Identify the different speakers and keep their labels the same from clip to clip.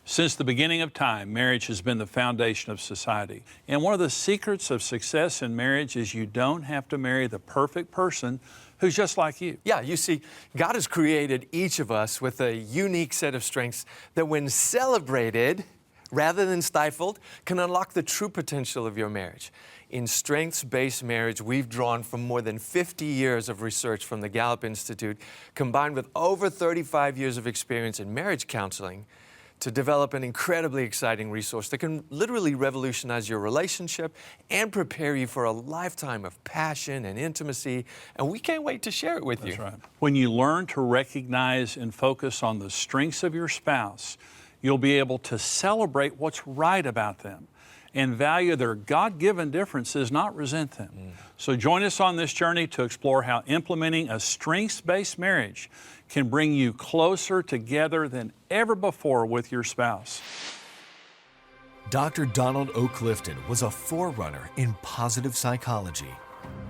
Speaker 1: Since the beginning of time, marriage has been the foundation of society. And one of the secrets of success in marriage is you don't have to marry the perfect person who's just like you.
Speaker 2: Yeah, you see, God has created each of us with a unique set of strengths that when celebrated, rather than stifled, can unlock the true potential of your marriage. In strengths-based marriage, we've drawn from more than 50 years of research from the Gallup Institute, combined with over 35 years of experience in marriage counseling, to develop an incredibly exciting resource that can literally revolutionize your relationship and prepare you for a lifetime of passion and intimacy. And we can't wait to share it with you.
Speaker 1: That's right. When you learn to recognize and focus on the strengths of your spouse, you'll be able to celebrate what's right about them and value their God-given differences, not resent them. So join us on this journey to explore how implementing a strengths-based marriage can bring you closer together than ever before with your spouse.
Speaker 3: Dr. Donald O. Clifton was a forerunner in positive psychology.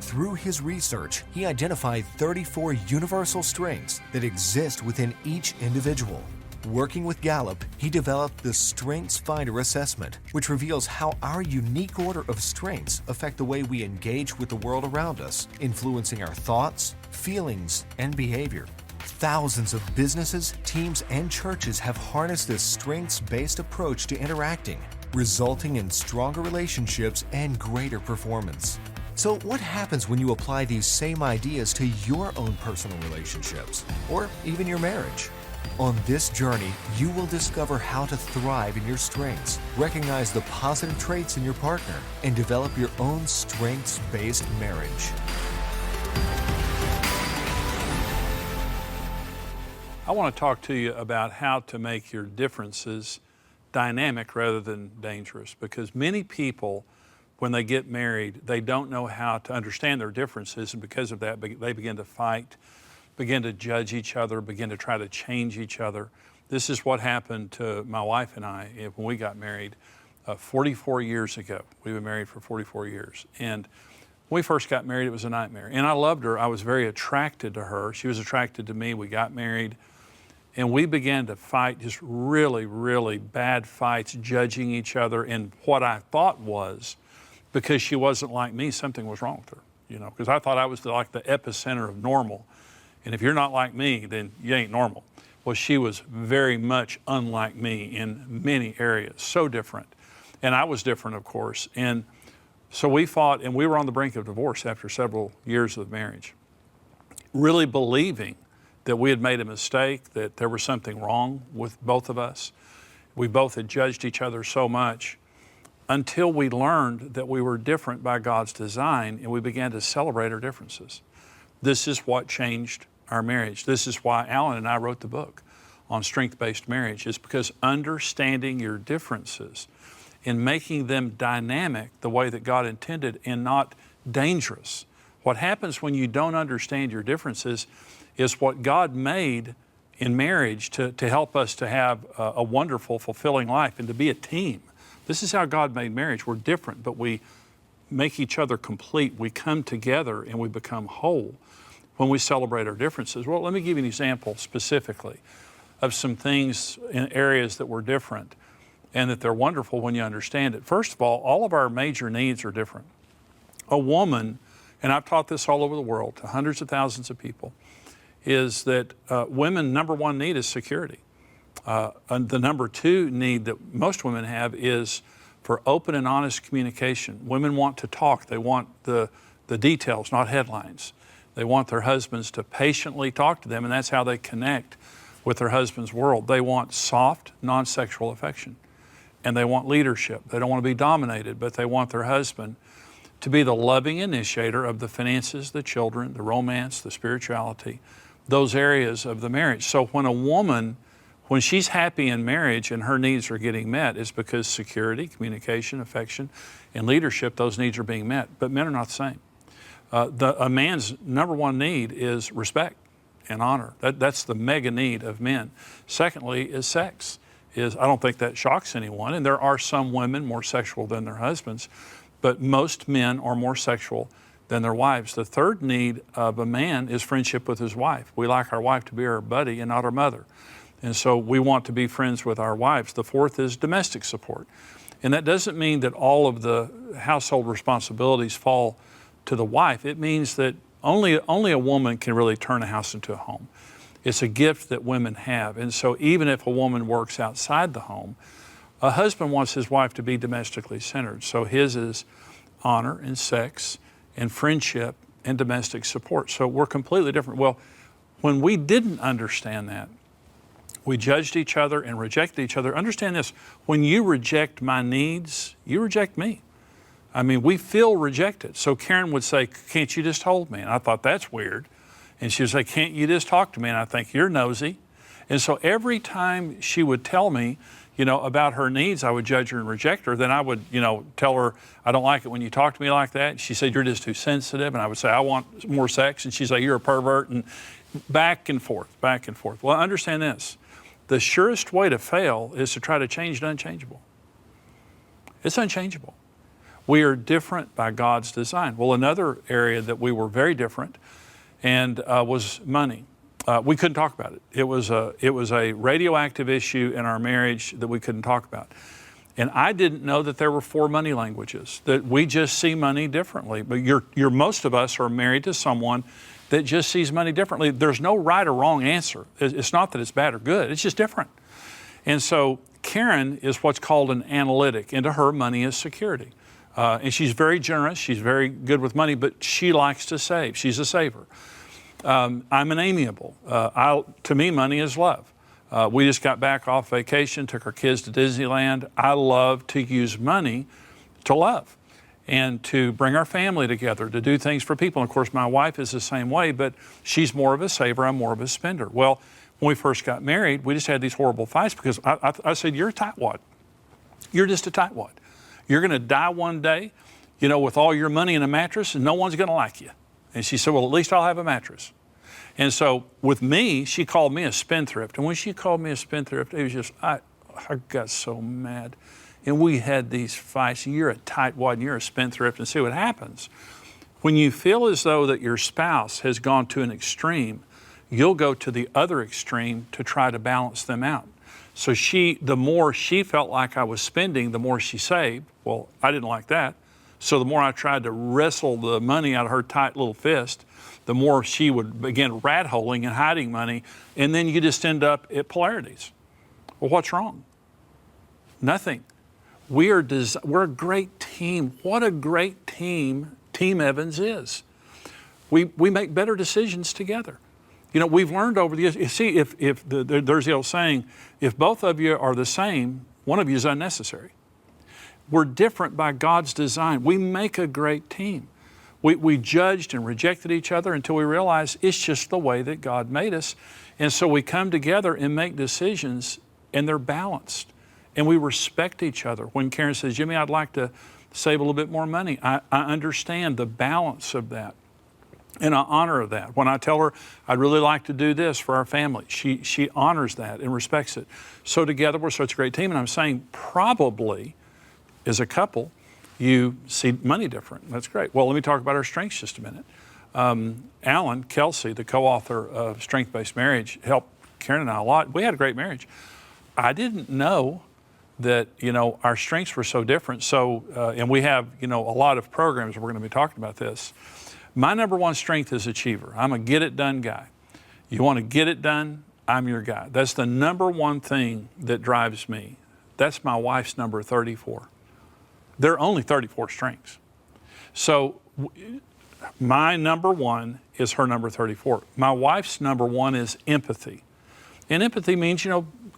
Speaker 3: Through his research, he identified 34 universal strengths that exist within each individual. Working with Gallup, he developed the Strengths Finder assessment, which reveals how our unique order of strengths affect the way we engage with the world around us, influencing our thoughts, feelings, and behavior. Thousands of businesses, teams, and churches have harnessed this strengths-based approach to interacting, resulting in stronger relationships and greater performance. So what happens when you apply these same ideas to your own personal relationships, or even your marriage? On this journey, you will discover how to thrive in your strengths, recognize the positive traits in your partner, and develop your own strengths-based marriage.
Speaker 1: I want to talk to you about how to make your differences dynamic rather than dangerous, because many people, when they get married, they don't know how to understand their differences, and because of that, they begin to fight, begin to judge each other, begin to try to change each other. This is what happened to my wife and I when we got married 44 years ago. We've been married for 44 years. And when we first got married, it was a nightmare. And I loved her. I was very attracted to her. She was attracted to me. We got married. And we began to fight just really, really bad fights, judging each other. And what I thought was, because she wasn't like me, something was wrong with her. You know, because I thought I was like the epicenter of normal. And if you're not like me, then you ain't normal. Well, she was very much unlike me in many areas, so different. And I was different, of course. And so we fought, and we were on the brink of divorce after several years of marriage, really believing that we had made a mistake, that there was something wrong with both of us. We both had judged each other so much until we learned that we were different by God's design, and we began to celebrate our differences. This is what changed our marriage. This is why Alan and I wrote the book on strength-based marriage, is because understanding your differences and making them dynamic the way that God intended and not dangerous. What happens when you don't understand your differences is what God made in marriage to help us to have a wonderful, fulfilling life and to be a team. This is how God made marriage. We're different, but we make each other complete. We come together and we become whole when we celebrate our differences. Well, let me give you an example specifically of some things in areas that were different and that they're wonderful when you understand it. First of all of our major needs are different. A woman, and I've taught this all over the world to hundreds of thousands of people, is that women, number one need is security. And the number two need that most women have is for open and honest communication. Women want to talk. They want the details, not headlines. They want their husbands to patiently talk to them, and that's how they connect with their husband's world. They want soft, non-sexual affection, and they want leadership. They don't want to be dominated, but they want their husband to be the loving initiator of the finances, the children, the romance, the spirituality, those areas of the marriage. So when a woman, when she's happy in marriage and her needs are getting met, it's because security, communication, affection, and leadership, those needs are being met. But men are not the same. A man's number one need is respect and honor. That's the mega need of men. Secondly is sex. I don't think that shocks anyone, and there are some women more sexual than their husbands, but most men are more sexual than their wives. The third need of a man is friendship with his wife. We like our wife to be our buddy and not our mother. And so we want to be friends with our wives. The fourth is domestic support. And that doesn't mean that all of the household responsibilities fall to the wife. It means that only a woman can really turn a house into a home. It's a gift that women have. And so even if a woman works outside the home, a husband wants his wife to be domestically centered. So his is honor and sex and friendship and domestic support. So we're completely different. Well, when we didn't understand that, we judged each other and rejected each other. Understand this, when you reject my needs, you reject me. I mean, we feel rejected. So Karen would say, can't you just hold me? And I thought, that's weird. And she would say, can't you just talk to me? And I think, you're nosy. And so every time she would tell me, about her needs, I would judge her and reject her. Then I would, tell her, I don't like it when you talk to me like that. She said, you're just too sensitive. And I would say, I want more sex. And she'd say, you're a pervert. And back and forth, back and forth. Well, understand this. The surest way to fail is to try to change the unchangeable. It's unchangeable. We are different by God's design. Well, another area that we were very different and was money. We couldn't talk about it. It was a radioactive issue in our marriage that we couldn't talk about. And I didn't know that there were 4 money languages, that we just see money differently. But most of us are married to someone that just sees money differently. There's no right or wrong answer. It's not that it's bad or good, it's just different. And so Karen is what's called an analytic, and to her, money is security. And she's very generous, she's very good with money, but she likes to save. She's a saver. I'm an amiable. To me, money is love. We just got back off vacation, took our kids to Disneyland. I love to use money to love and to bring our family together, to do things for people. And of course, my wife is the same way, but she's more of a saver, I'm more of a spender. Well, when we first got married, we just had these horrible fights because I said, you're a tightwad. You're just a tightwad. You're going to die one day, with all your money in a mattress, and no one's going to like you. And she said, well, at least I'll have a mattress. And so with me, she called me a spendthrift. And when she called me a spendthrift, it was just, I got so mad. And we had these fights. You're a tightwad and you're a spendthrift. And see what happens. When you feel as though that your spouse has gone to an extreme, you'll go to the other extreme to try to balance them out. So the more she felt like I was spending, the more she saved. Well, I didn't like that. So the more I tried to wrestle the money out of her tight little fist, the more she would begin rat-holing and hiding money. And then you just end up at polarities. Well, what's wrong? Nothing. We're a great team. What a great team Team Evans is. We make better decisions together. We've learned over the years, you see, there's the old saying, if both of you are the same, one of you is unnecessary. We're different by God's design. We make a great team. We judged and rejected each other until we realized it's just the way that God made us. And so we come together and make decisions, and they're balanced. And we respect each other. When Karen says, Jimmy, I'd like to save a little bit more money, I understand the balance of that. And I honor that. When I tell her I'd really like to do this for our family, she honors that and respects it. So together we're such a great team. And I'm saying probably as a couple, you see money different. That's great. Well, let me talk about our strengths just a minute. Alan Kelsey, the co-author of Strength-Based Marriage, helped Karen and I a lot. We had a great marriage. I didn't know that, our strengths were so different. So, and we have, a lot of programs we're going to be talking about this. My number one strength is achiever. I'm a get-it-done guy. You want to get it done, I'm your guy. That's the number one thing that drives me. That's my wife's number 34. There are only 34 strengths. So my number one is her number 34. My wife's number one is empathy. And empathy means,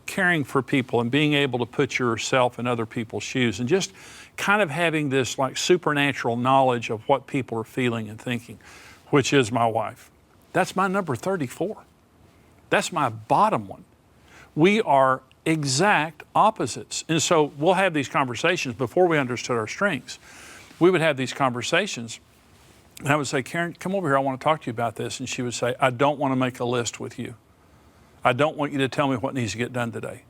Speaker 1: caring for people and being able to put yourself in other people's shoes and just kind of having this like supernatural knowledge of what people are feeling and thinking, which is my wife. That's my number 34. That's my bottom one. We are exact opposites. And so we'll have these conversations before we understood our strengths. We would have these conversations and I would say, Karen, come over here. I want to talk to you about this. And she would say, I don't want to make a list with you. I don't want you to tell me what needs to get done today.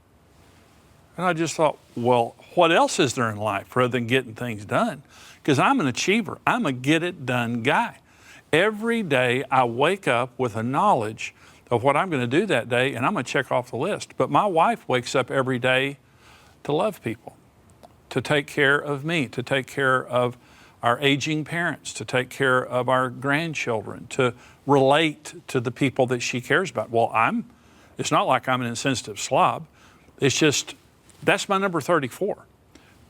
Speaker 1: And I just thought, well, what else is there in life rather than getting things done? Because I'm an achiever. I'm a get-it-done guy. Every day I wake up with a knowledge of what I'm going to do that day, and I'm going to check off the list. But my wife wakes up every day to love people, to take care of me, to take care of our aging parents, to take care of our grandchildren, to relate to the people that she cares about. Well, it's not like I'm an insensitive slob. It's just, that's my number 34.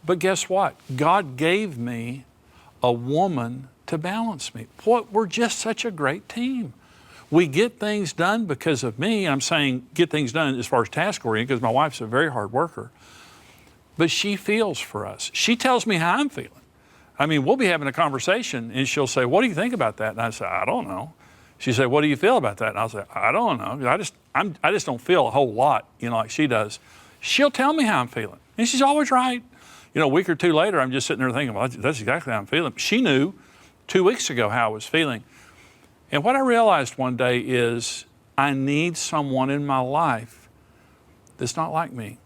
Speaker 1: But guess what? God gave me a woman to balance me. Boy, we're just such a great team. We get things done because of me. I'm saying get things done as far as task oriented, because my wife's a very hard worker. But she feels for us. She tells me how I'm feeling. I mean, we'll be having a conversation and she'll say, what do you think about that? And I say, I don't know. She say, what do you feel about that? And I'll say, I don't know. I just don't feel a whole lot, like she does. She'll tell me how I'm feeling. And she's always right. A week or two later, I'm just sitting there thinking, well, that's exactly how I'm feeling. She knew 2 weeks ago how I was feeling. And what I realized one day is I need someone in my life that's not like me.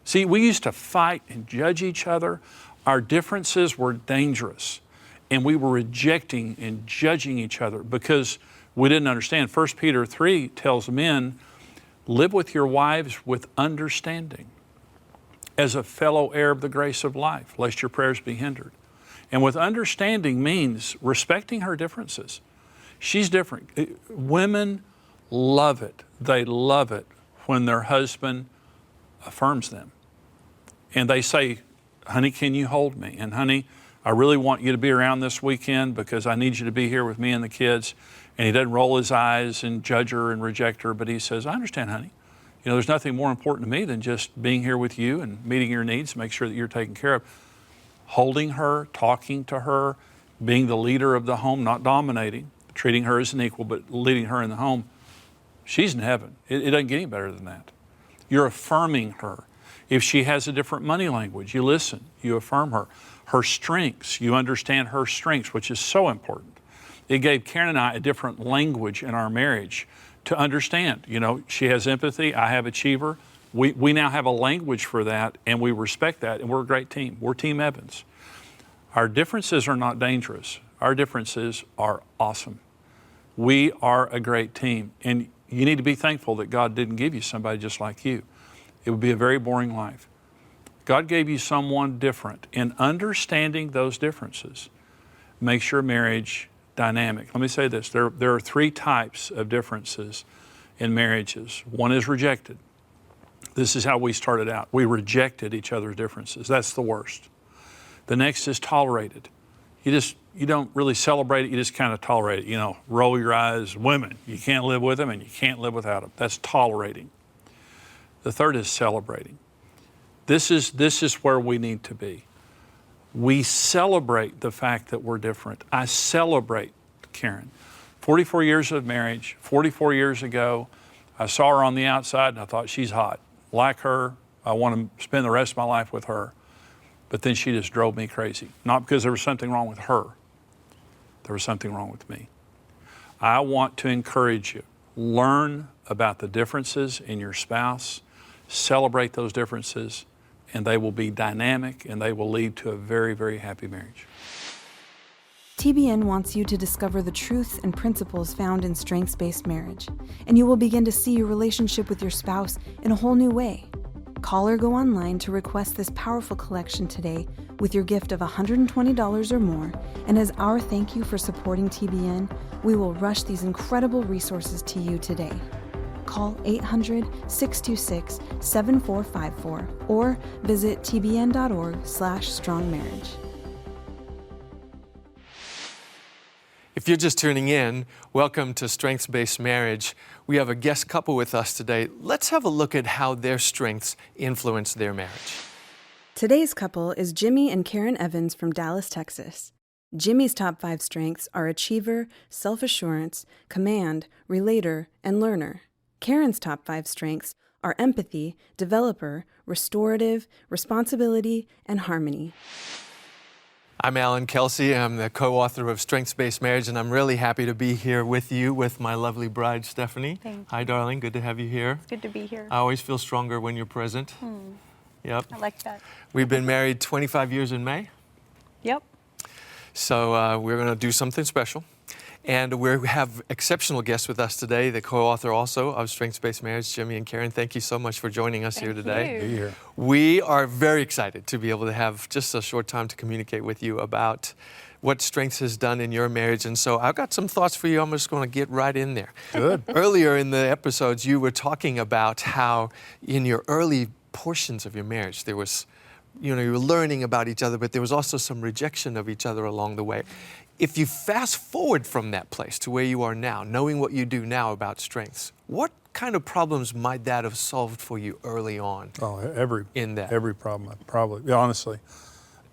Speaker 1: See, we used to fight and judge each other. Our differences were dangerous. And we were rejecting and judging each other because we didn't understand. 1 Peter 3 tells men, live with your wives with understanding, as a fellow heir of the grace of life, lest your prayers be hindered. And with understanding means respecting her differences. She's different. Women love it. They love it when their husband affirms them. And they say, honey, can you hold me? And honey, I really want you to be around this weekend because I need you to be here with me and the kids. And he doesn't roll his eyes and judge her and reject her, but he says, I understand, honey. There's nothing more important to me than just being here with you and meeting your needs, make sure that you're taken care of. Holding her, talking to her, being the leader of the home, not dominating, treating her as an equal, but leading her in the home. She's in heaven. It doesn't get any better than that. You're affirming her. If she has a different money language, you listen, you affirm her. Her strengths, you understand her strengths, which is so important. It gave Karen and I a different language in our marriage to understand. She has empathy, I have achiever. We now have a language for that, and we respect that, and we're a great team. We're Team Evans. Our differences are not dangerous. Our differences are awesome. We are a great team, and you need to be thankful that God didn't give you somebody just like you. It would be a very boring life. God gave you someone different, and understanding those differences makes your marriage dynamic. Let me say this. There are 3 types of differences in marriages. One is rejected. This is how we started out. We rejected each other's differences. That's the worst. The next is tolerated. You don't really celebrate it. You just kind of tolerate it. Roll your eyes. Women, you can't live with them and you can't live without them. That's tolerating. The third is celebrating. This is where we need to be. We celebrate the fact that we're different. I celebrate Karen. 44 years of marriage, 44 years ago, I saw her on the outside and I thought, she's hot. Like her, I want to spend the rest of my life with her. But then she just drove me crazy. Not because there was something wrong with her. There was something wrong with me. I want to encourage you. Learn about the differences in your spouse. Celebrate those differences, and they will be dynamic, and they will lead to a very, very happy marriage.
Speaker 4: TBN wants you to discover the truths and principles found in strengths-based marriage, and you will begin to see your relationship with your spouse in a whole new way. Call or go online to request this powerful collection today with your gift of $120 or more, and as our thank you for supporting TBN, we will rush these incredible resources to you today. Call 800-626-7454 or visit tbn.org/strongmarriage.
Speaker 2: If you're just tuning in, welcome to Strengths-Based Marriage. We have a guest couple with us today. Let's have a look at how their strengths influence their marriage.
Speaker 4: Today's couple is Jimmy and Karen Evans from Dallas, Texas. Jimmy's top 5 strengths are achiever, self-assurance, command, relator, and learner. Karen's top 5 strengths are empathy, developer, restorative, responsibility, and harmony.
Speaker 2: I'm Alan Kelsey. I'm the co-author of Strengths-Based Marriage, and I'm really happy to be here with you, with my lovely bride, Stephanie.
Speaker 5: Thank you.
Speaker 2: Hi, darling. Good to have you here.
Speaker 5: It's good to be here.
Speaker 2: I always feel stronger when you're present. Yep.
Speaker 5: I like that.
Speaker 2: We've been married 25 years in May,
Speaker 5: Yep.
Speaker 2: so we're going to do something special. And we have exceptional guests with us today, the co-author also of Strengths-Based Marriage, Jimmy and Karen. Thank you so much for joining us here today.
Speaker 1: Be here.
Speaker 2: We are very excited to be able to have just a short time to communicate with you about what Strengths has done in your marriage. And so I've got some thoughts for you. I'm just going to get right in there.
Speaker 1: Good.
Speaker 2: Earlier in the episodes, you were talking about how in your early portions of your marriage, there was, you were learning about each other, but there was also some rejection of each other along the way. If you fast forward from that place to where you are now, knowing what you do now about Strengths, what kind of problems might that have solved for you early on?
Speaker 1: Oh, every problem, probably. Yeah, honestly,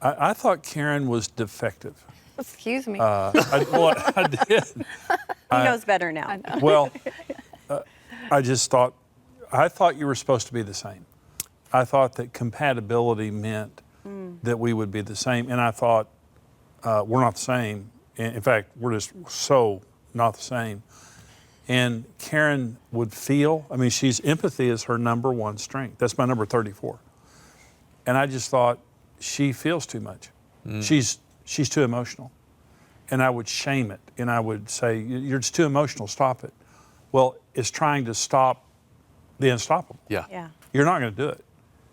Speaker 1: I thought Karen was defective.
Speaker 5: Excuse me.
Speaker 1: I did.
Speaker 6: He knows better now.
Speaker 5: I know.
Speaker 1: Well, I thought you were supposed to be the same. I thought that compatibility meant that we would be the same, and I thought we're not the same. In fact, we're just so not the same. And Karen would feel, she's empathy is her number one strength. That's my number 34. And I just thought, she feels too much. She's too emotional. And I would shame it. And I would say, you're just too emotional, stop it. Well, it's trying to stop the unstoppable.
Speaker 2: Yeah.
Speaker 1: You're not going to do it.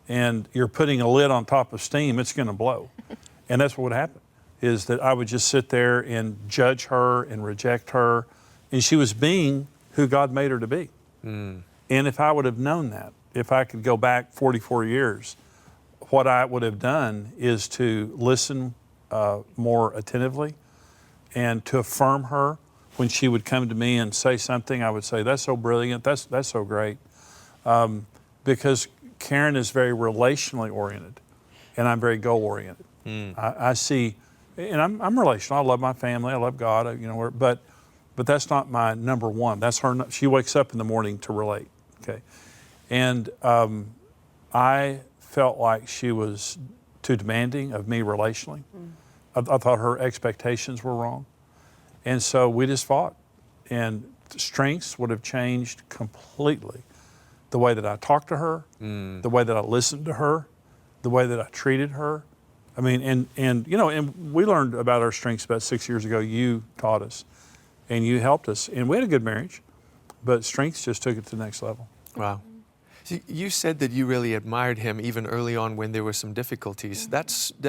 Speaker 1: And you're putting a lid on top of steam, it's going to blow. And that's what would happen, is that I would just sit there and judge her and reject her. And she was being who God made her to be. And if I would have known that, if I could go back 44 years, what I would have done is to listen more attentively and to affirm her. When she would come to me and say something, I would say, that's so brilliant, that's so great. Because Karen is very relationally oriented and I'm very goal oriented. I see, and I'm relational, I love my family, I love God, but that's not my number one. That's her, she wakes up in the morning to relate, okay? And I felt like she was too demanding of me relationally. I thought her expectations were wrong. And so we just fought. And Strengths would have changed completely. The way that I talked to her, the way that I listened to her, the way that I treated her. And we learned about our strengths about 6 years ago. You taught us and you helped us. And we had a good marriage, but Strengths just took it to the next level.
Speaker 2: Wow. You said that you really admired him even early on when there were some difficulties. That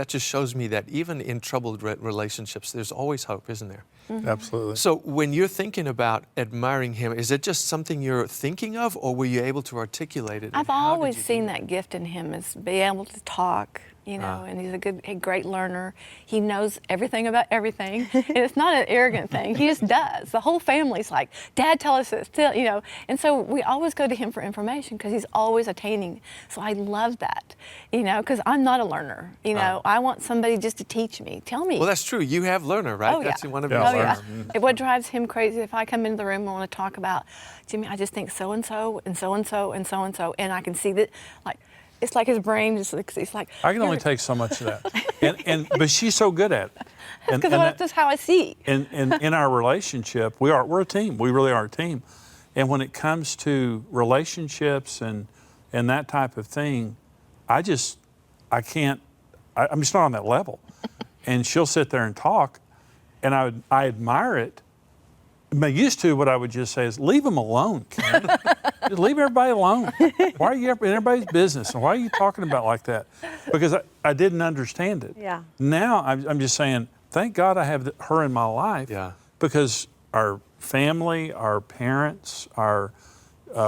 Speaker 2: just shows me that even in troubled relationships, there's always hope, isn't there?
Speaker 1: Absolutely.
Speaker 2: So when you're thinking about admiring him, is it just something you're thinking of, or were you able to articulate it?
Speaker 5: I've always seen that gift in him, is be able to talk, and he's a great learner. He knows everything about everything, and it's not an arrogant thing. He just does. The whole family's like, Dad, tell us this, and so we always go to him for information because he's always attaining. So I love that, because I'm not a learner. I want somebody just to teach me, tell me.
Speaker 2: Well, that's true. You have learner, right?
Speaker 5: Oh,
Speaker 2: That's
Speaker 5: yeah.
Speaker 2: one of
Speaker 1: Yeah.
Speaker 2: your
Speaker 1: Oh, yeah.
Speaker 2: learners.
Speaker 5: What drives him crazy, if I come into the room and want to talk about, Jimmy, I just think so-and-so and so-and-so and so-and-so, and I can see that, it's like his brain just, it's like.
Speaker 1: I can only take so much of that. But she's so good at it.
Speaker 5: Because that's how I see.
Speaker 1: And in our relationship, we're a team. We really are a team. And when it comes to relationships and that type of thing, I'm just not on that level. And she'll sit there and talk, and I admire it. Used to, what I would just say is, leave them alone, Karen. Just leave everybody alone. Why are you in everybody's business? And why are you talking about like that? Because I didn't understand it.
Speaker 6: Yeah.
Speaker 1: Now I'm just saying, thank God I have her in my life.
Speaker 2: Yeah.
Speaker 1: Because our family, our parents, our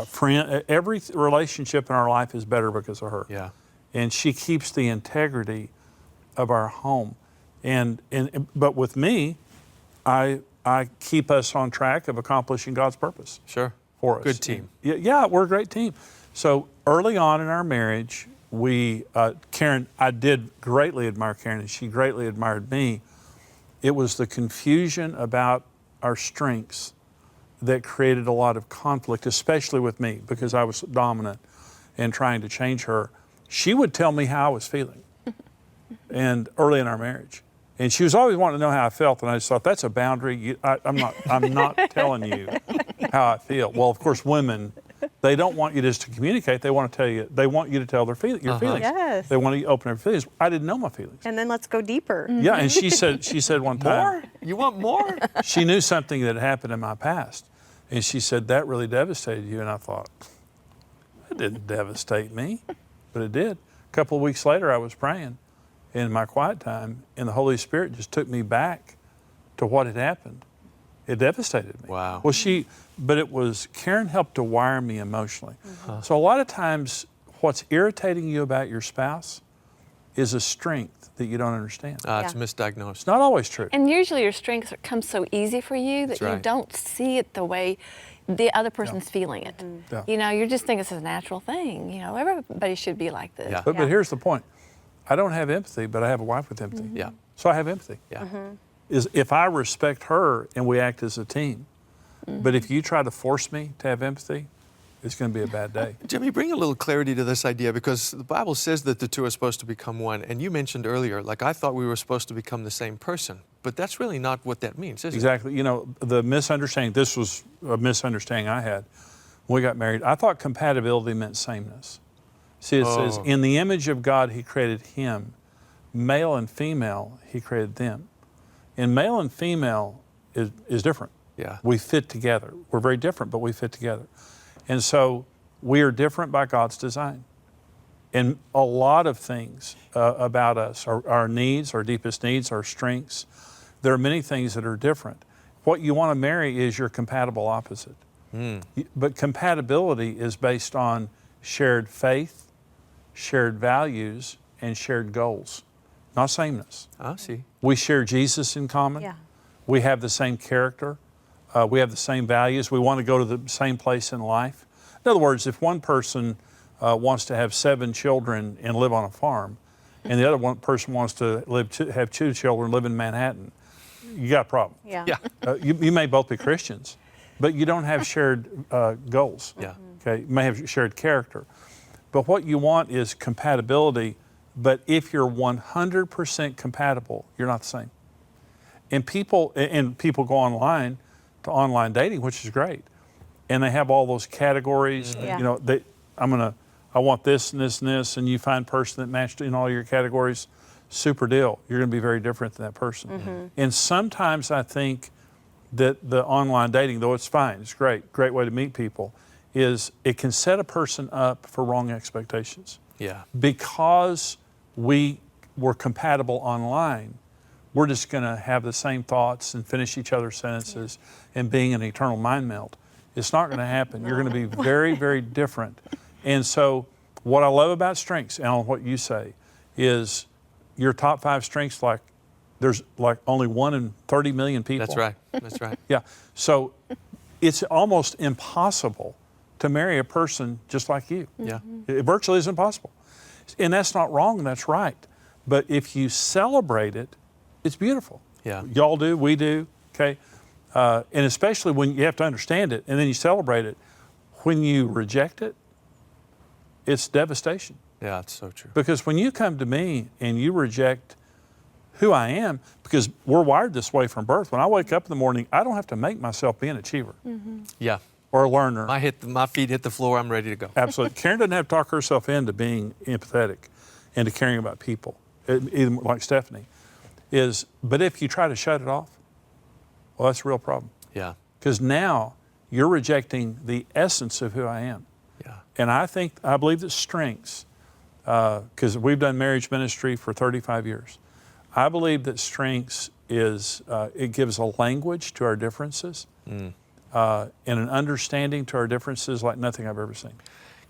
Speaker 1: friend, every relationship in our life is better because of her.
Speaker 2: Yeah.
Speaker 1: And she keeps the integrity of our home. But with me, I keep us on track of accomplishing God's purpose.
Speaker 2: Sure.
Speaker 1: For us.
Speaker 2: Good team.
Speaker 1: Yeah, we're a great team. So early on in our marriage, Karen, I did greatly admire Karen, and she greatly admired me. It was the confusion about our strengths that created a lot of conflict, especially with me, because I was dominant and trying to change her. She would tell me how I was feeling, and early in our marriage. And she was always wanting to know how I felt, and I just thought, that's a boundary. I'm not telling you how I feel. Well, of course, women They don't want you just to communicate. They want to tell you. They want you to tell your feelings.
Speaker 6: Yes.
Speaker 1: They want you to open their feelings. I didn't know my feelings.
Speaker 6: And then let's go deeper.
Speaker 1: Yeah, and she said one time.
Speaker 2: More? You want more?
Speaker 1: She knew something that had happened in my past, and she said that really devastated you. And I thought, it didn't devastate me, but it did. A couple of weeks later, I was praying in my quiet time, and the Holy Spirit just took me back to what had happened. It devastated me.
Speaker 2: Wow.
Speaker 1: Well, but it was, Karen helped to wire me emotionally. So a lot of times, what's irritating you about your spouse is a strength that you don't understand.
Speaker 2: It's
Speaker 6: Yeah.
Speaker 2: misdiagnosed.
Speaker 1: It's not always true.
Speaker 5: And usually your strengths come so easy for you that
Speaker 2: That's
Speaker 5: you
Speaker 2: right.
Speaker 5: don't see it the way the other person's feeling it.
Speaker 1: Yeah.
Speaker 5: You know, you're just thinking it's a natural thing. You know, everybody should be like this.
Speaker 2: Yeah.
Speaker 1: But here's the point. I don't have empathy, but I have a wife with empathy.
Speaker 2: Yeah.
Speaker 1: So I have empathy.
Speaker 2: Yeah.
Speaker 1: Is if I respect her and we act as a team. But if you try to force me to have empathy, it's going to be a bad day.
Speaker 2: Jimmy, bring a little clarity to this idea, because the Bible says that the two are supposed to become one. And you mentioned earlier, like, I thought we were supposed to become the same person. But that's really not what that means, is it?
Speaker 1: Exactly. You know, the misunderstanding, this was a misunderstanding I had when we got married. I thought compatibility meant sameness. See, it says, in the image of God, He created him. Male and female, He created them. And male and female is different.
Speaker 2: Yeah.
Speaker 1: We fit together. We're very different, but we fit together. And so we are different by God's design. And a lot of things about us, our needs, our deepest needs, our strengths, there are many things that are different. What you want to marry is your compatible opposite. But compatibility is based on shared faith, shared values, and shared goals, not sameness.
Speaker 2: I see.
Speaker 1: We share Jesus in common.
Speaker 6: Yeah.
Speaker 1: We have the same character. We have the same values. We want to go to the same place in life. In other words, if one person wants to have 7 children and live on a farm, and the other one person wants to have 2 children, live in Manhattan, you got a problem.
Speaker 6: Yeah.
Speaker 2: Yeah.
Speaker 1: You may both be Christians, but you don't have shared goals.
Speaker 2: Yeah.
Speaker 1: Okay, you may have shared character. But what you want is compatibility, but if you're 100% compatible, you're not the same. And people go online to online dating, which is great. And they have all those categories.
Speaker 6: Yeah.
Speaker 1: You know, I want this and this and this, and you find a person that matched in all your categories, super deal. You're going to be very different than that person. And sometimes I think that the online dating, though it's fine, it's great way to meet people, is it can set a person up for wrong expectations.
Speaker 2: Yeah.
Speaker 1: Because we were compatible online, we're just going to have the same thoughts and finish each other's sentences and being an eternal mind meld. It's not going to happen. You're going to be very, very different. And so what I love about strengths, and on what you say, is your top 5 strengths, like there's like only 1 in 30 million people.
Speaker 2: That's right. That's right.
Speaker 1: Yeah. So it's almost impossible to marry a person just like you.
Speaker 2: Yeah.
Speaker 1: It virtually is impossible. And that's not wrong, that's right. But if you celebrate it, it's beautiful.
Speaker 2: Yeah.
Speaker 1: Y'all do, we do, okay? And especially when you have to understand it and then you celebrate it. When you reject it, it's devastation.
Speaker 2: Yeah, it's so true.
Speaker 1: Because when you come to me and you reject who I am, because we're wired this way from birth. When I wake up in the morning, I don't have to make myself be an achiever
Speaker 2: Yeah.
Speaker 1: or a learner.
Speaker 2: My feet hit the floor, I'm ready to go.
Speaker 1: Absolutely. Karen doesn't have to talk herself into being empathetic and to caring about people, even like Stephanie. But if you try to shut it off, well, that's a real problem.
Speaker 2: Yeah.
Speaker 1: Because now you're rejecting the essence of who I am.
Speaker 2: Yeah.
Speaker 1: And I believe that strengths, because we've done marriage ministry for 35 years, I believe that strengths it gives a language to our differences and an understanding to our differences like nothing I've ever seen.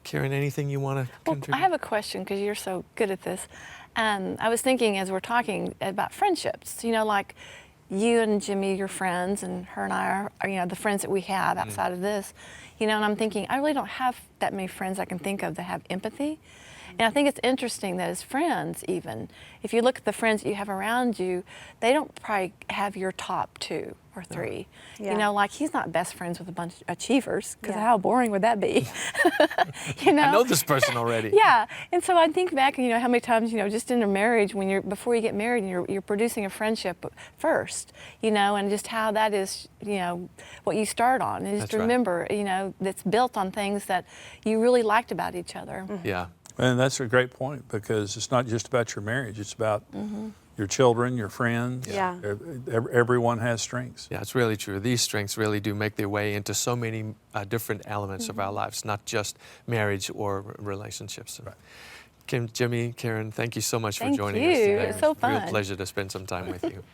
Speaker 2: Karen, anything you want to
Speaker 5: Well,
Speaker 2: contribute?
Speaker 5: I have a question because you're so good at this. I was thinking as we're talking about friendships, you know, like you and Jimmy, your friends, and her and I are you know, the friends that we have outside of this, you know, and I'm thinking, I really don't have that many friends I can think of that have empathy. And I think it's interesting that as friends even, if you look at the friends that you have around you, they don't probably have your top 2. or 3.
Speaker 6: Yeah.
Speaker 5: You know, like he's not best friends with a bunch of achievers, because
Speaker 6: Yeah.
Speaker 5: how boring would that be? You know?
Speaker 2: I know this person already.
Speaker 5: Yeah, and so I think back, you know, how many times, you know, just in a marriage, when before you get married, you're producing a friendship first, you know, and just how that is, you know, what you start on. And just
Speaker 2: That's right.
Speaker 5: remember, you know, that's built on things that you really liked about each other.
Speaker 2: Yeah.
Speaker 1: And that's a great point, because it's not just about your marriage, it's about your children, your friends.
Speaker 6: Yeah.
Speaker 1: Everyone has strengths.
Speaker 2: Yeah, it's really true. These strengths really do make their way into so many different elements of our lives, not just marriage or relationships.
Speaker 1: Right.
Speaker 2: Kim, Jimmy, Karen, thank you so much for
Speaker 5: Thank
Speaker 2: joining
Speaker 5: you.
Speaker 2: us today.
Speaker 5: It's so
Speaker 2: a real
Speaker 5: fun.
Speaker 2: pleasure to spend some time with you.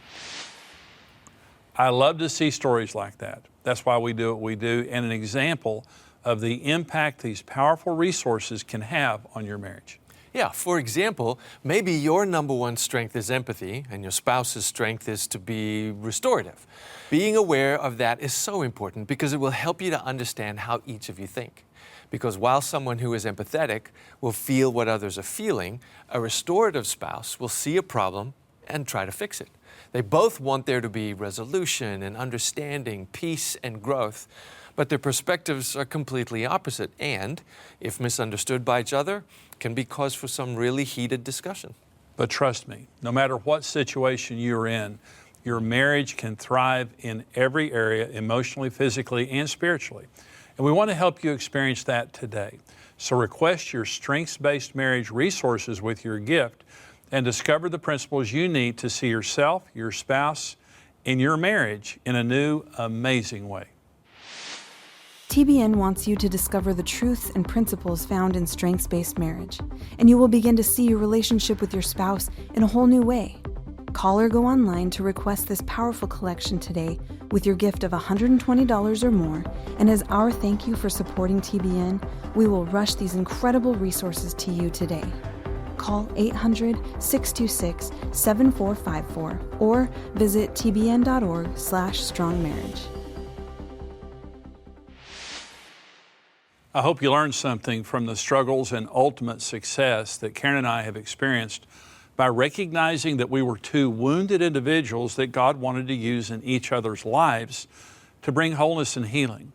Speaker 1: I love to see stories like that. That's why we do what we do, and an example of the impact these powerful resources can have on your marriage.
Speaker 2: Yeah, for example, maybe your number one strength is empathy and your spouse's strength is to be restorative. Being aware of that is so important because it will help you to understand how each of you think. Because while someone who is empathetic will feel what others are feeling, a restorative spouse will see a problem and try to fix it. They both want there to be resolution and understanding, peace and growth, but their perspectives are completely opposite and, if misunderstood by each other, can be cause for some really heated discussion.
Speaker 1: But trust me, no matter what situation you're in, your marriage can thrive in every area, emotionally, physically, and spiritually. And we want to help you experience that today. So request your strengths-based marriage resources with your gift and discover the principles you need to see yourself, your spouse, and your marriage in a new, amazing way.
Speaker 4: TBN wants you to discover the truths and principles found in strengths-based marriage, and you will begin to see your relationship with your spouse in a whole new way. Call or go online to request this powerful collection today with your gift of $120 or more, and as our thank you for supporting TBN, we will rush these incredible resources to you today. Call 800-626-7454 or visit tbn.org/strongmarriage.
Speaker 1: I hope you learned something from the struggles and ultimate success that Karen and I have experienced by recognizing that we were two wounded individuals that God wanted to use in each other's lives to bring wholeness and healing.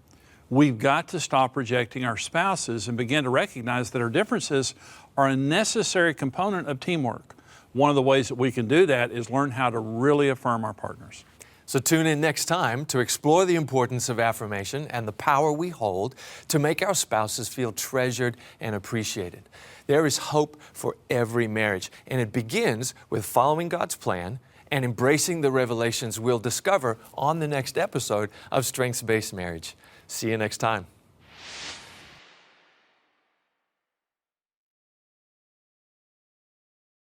Speaker 1: We've got to stop rejecting our spouses and begin to recognize that our differences are a necessary component of teamwork. One of the ways that we can do that is learn how to really affirm our partners.
Speaker 2: So tune in next time to explore the importance of affirmation and the power we hold to make our spouses feel treasured and appreciated. There is hope for every marriage, and it begins with following God's plan and embracing the revelations we'll discover on the next episode of Strengths-Based Marriage. See you next time.